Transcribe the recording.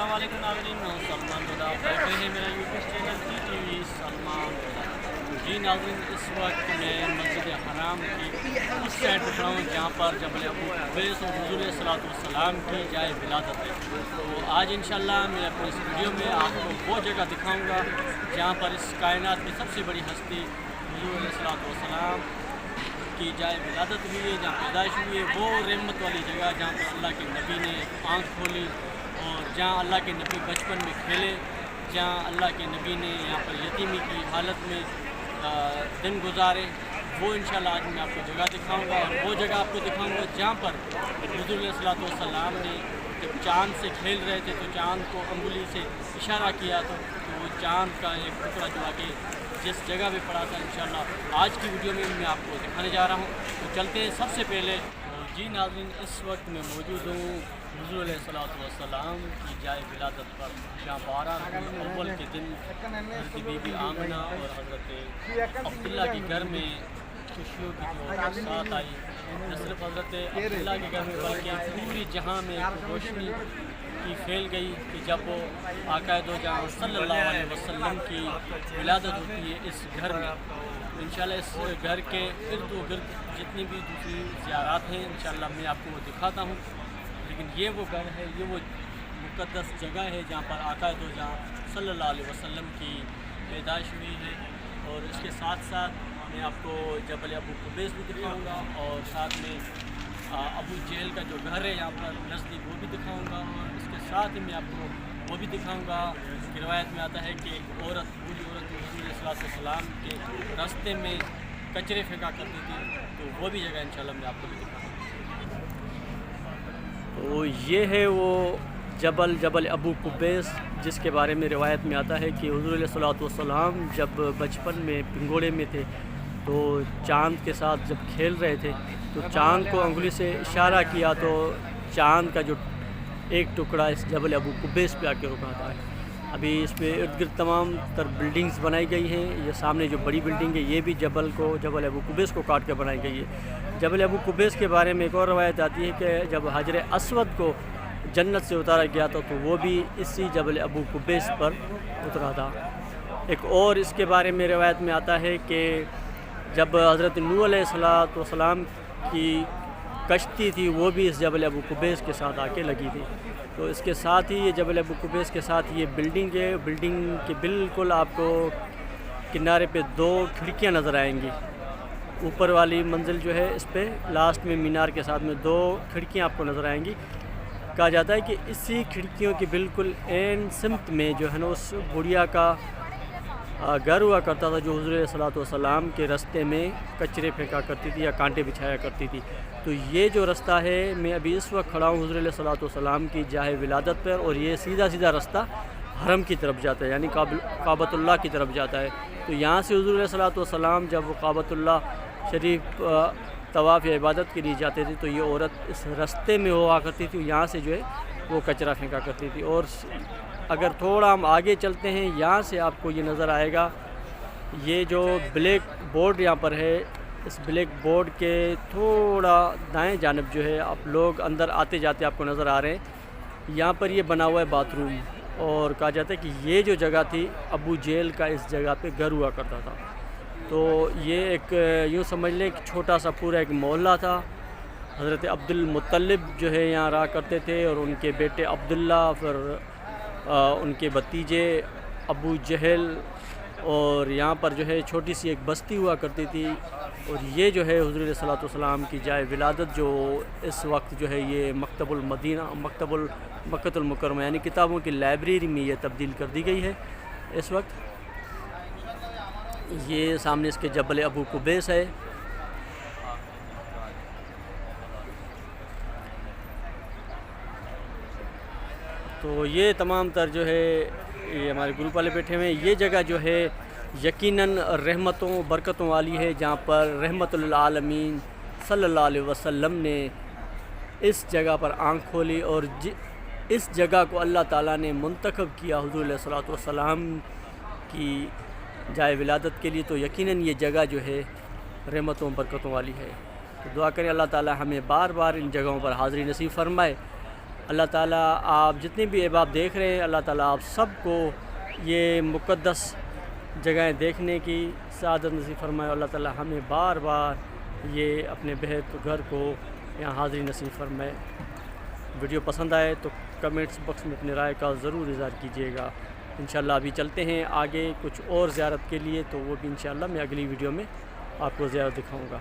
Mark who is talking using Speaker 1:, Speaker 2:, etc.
Speaker 1: अस्सलाम वालेकुम नाज़रीन, मैं हूं सलमान रज़ा। आप देख रहे हैं मेरा यूट्यूब चैनल टीवी सलमान रज़ा। जी नाज़रीन, इस वक्त मैं मस्जिद हराम की उस साइड पर खड़ा हूँ जहाँ पर जबल अबू कुबैस और हुज़ूर सल्लल्लाहु की जाए विलादत है। तो आज इंशाअल्लाह मैं अपने इस वीडियो में आपको वो जगह दिखाऊँगा जहाँ पर इस कायनात की सबसे बड़ी हस्ती हुज़ूर सल्लल्लाहु की जाए विलादत हुई है, जहाँ पैदाइश हुई है। वो रहमत वाली जगह जहाँ पर अल्लाह के नबी ने आँख खोली और जहाँ अल्लाह के नबी बचपन में खेले, जहाँ अल्लाह के नबी ने यहाँ पर यतीमी की हालत में दिन गुजारे, वो इंशाल्लाह आज मैं आपको जगह दिखाऊंगा। और वो जगह आपको दिखाऊंगा जहाँ पर हुज़ूर सल्लल्लाहु अलैहि वसल्लम ने जब चाँद से खेल रहे थे तो चाँद को अंगुली से इशारा किया तो वो चाँद का एक टुकड़ा जो आगे जिस जगह पे पड़ा था, इंशाल्लाह आज की वीडियो में मैं आपको दिखाने जा रहा हूँ। तो चलते हैं। सबसे पहले जी नाज़रीन, इस वक्त मैं मौजूद हूँ हुज़ूर सल्लल्लाहु अलैहि वसल्लम की जाए विलादत पर, जहाँ 12 रबीउल अव्वल के दिन हज़रत बीबी आमना और हज़रत अब्दुल्ला के घर में खुशियों की जो साथ आई। न सिर्फ हज़रत अब्दुल्ला के घर में बल्कि पूरी जहाँ में एक रोशनी की फैल गई कि जब वो आक़ाए दो जहाँ सल्लल्लाहु अलैहि वसल्लम की विलादत होती है इस घर में। तो इंशाल्लाह इस घर के इर्द गिर्द जितनी भी दूसरी ज़ियारात हैं इंशाल्लाह मैं आपको वो दिखाता हूँ। लेकिन ये वो घर है, ये वो मुक़द्दस जगह है जहाँ पर आक़ाए दो जहाँ सल्लल्लाहु अलैहि वसल्लम की पैदाइश हुई है। और इसके साथ साथ मैं आपको जबल अबू कुबैस भी दिखाऊँगा और साथ में अबू जहल का जो घर है यहाँ पर नज़दीक वो भी दिखाऊंगा। और इसके साथ ही मैं आपको वो भी दिखाऊंगा कि रवायत में आता है कि एक औरत, बूढ़ी औरत हुज़ूर सल्लल्लाहु अलैहि वसल्लम के रास्ते में कचरे फेंका करती थी, तो वो भी जगह इंशाल्लाह मैं आपको भी दिखाऊंगा। तो ये है वो जबल अबू कुबैस जिसके बारे में रिवायत में आता है कि हुज़ूर सल्लल्लाहु अलैहि वसल्लम जब बचपन में पिंगोड़े में थे तो चाँद के साथ जब खेल रहे थे तो चाँद को अंगुली से इशारा किया तो चाँद का जो एक टुकड़ा इस जबल अबू कुबैस पे आके रुका था। अभी इस पे इर्द गिर्द तमाम तर बिल्डिंग्स बनाई गई हैं। ये सामने जो बड़ी बिल्डिंग है ये भी जबल अबू कुबैस को काट के बनाई गई है। जबल अबू कुबैस के बारे में एक और रवायत आती है कि जब हजर अस्वद को जन्नत से उतारा गया था तो वो भी इसी जबल अबू कुबैस पर उतरा था। एक और इसके बारे में रवायत में आता है कि जब हज़रत नूह अलैहिस्सलाम की कश्ती थी वो भी इस जबल अबू कुबैस के साथ आके लगी थी। तो इसके साथ ही ये जबल अबू कुबैस के साथ ये बिल्डिंग है। बिल्डिंग के बिल्कुल आपको किनारे पे 2 खिड़कियां नज़र आएंगी। ऊपर वाली मंजिल जो है इस पे लास्ट में मीनार के साथ में 2 खिड़कियां आपको नज़र आएंगी। कहा जाता है कि इसी खिड़कियों की बिल्कुल एन सिमत में जो है ना उस बुढ़िया का घर हुआ करता था जो हुज़ूर सल्लल्लाहु अलैहि वसल्लम के रास्ते में कचरे फेंका करती थी या कांटे बिछाया करती थी। तो ये जो रास्ता है, मैं अभी इस वक्त खड़ा हूँ हुज़ूर सल्लल्लाहु अलैहि वसल्लम की जाए विलादत पर, और ये सीधा रास्ता हरम की तरफ जाता है, यानी काबतुल्लाह की तरफ जाता है। तो यहाँ से हुज़ूर सल्लल्लाहु अलैहि वसल्लम जब काबतुल्लाह शरीफ तवाफ़ या इबादत के लिए जाते थे तो ये औरत इस रास्ते में हुआ करती थी, यहाँ से जो है वो कचरा फेंका करती थी। और अगर थोड़ा हम आगे चलते हैं, यहाँ से आपको ये नज़र आएगा, ये जो ब्लैक बोर्ड यहाँ पर है, इस ब्लैक बोर्ड के थोड़ा दाएं जानिब जो है आप लोग अंदर आते जाते आपको नज़र आ रहे हैं। यहाँ पर ये बना हुआ है बाथरूम, और कहा जाता है कि ये जो जगह थी अबू जहल का इस जगह पे घर हुआ करता था। तो ये एक यूँ समझ लें कि छोटा सा पूरा एक मोहल्ला था। हज़रत अब्दुल मुत्तलिब जो है यहाँ रहा करते थे, और उनके बेटे अब्दुल्ला, फिर उनके भतीजे अबू जहल, और यहाँ पर जो है छोटी सी एक बस्ती हुआ करती थी। और ये जो है हुज़ूर सल्लल्लाहु अलैहि वसल्लम की जाए विलादत जो इस वक्त जो है ये मक्कतुल मुकर्रमा यानी किताबों की लाइब्रेरी में ये तब्दील कर दी गई है इस वक्त। ये सामने इसके जबल अबू कुबैस है। तो ये तमाम तर जो है ये हमारे ग्रुप वाले बैठे हुए हैं। ये जगह जो है यकीनन रहमतों बरकतों वाली है, जहाँ पर रहमतुल आलमीन सल्लल्लाहु अलैहि वसल्लम ने इस जगह पर आँख खोली और इस जगह को अल्लाह ताला ने मुंतखब किया हुज़ूर सल्लल्लाहु अलैहि वसल्लम की जाए विलादत के लिए। तो यकीनन ये जगह जो है रहमतों बरकतों वाली है। तो दुआ करें अल्लाह ताला हमें बार बार इन जगहों पर हाज़िरी नसीब फरमाए। اللہ تعالیٰ آپ جتنے بھی احباب دیکھ رہے ہیں، اللہ تعالیٰ آپ سب کو یہ مقدس جگہیں دیکھنے کی سعادت نصیب فرمائے. اللہ تعالیٰ ہمیں بار بار یہ اپنے بیت گھر کو یہاں حاضری نصیب فرمائے. ویڈیو پسند آئے تو کمنٹس باکس میں اپنے رائے کا ضرور اظہار کیجیے گا. انشاءاللہ ابھی چلتے ہیں آگے کچھ اور زیارت کے لیے، تو وہ بھی انشاءاللہ میں اگلی ویڈیو میں آپ کو زیارت دکھاؤں گا.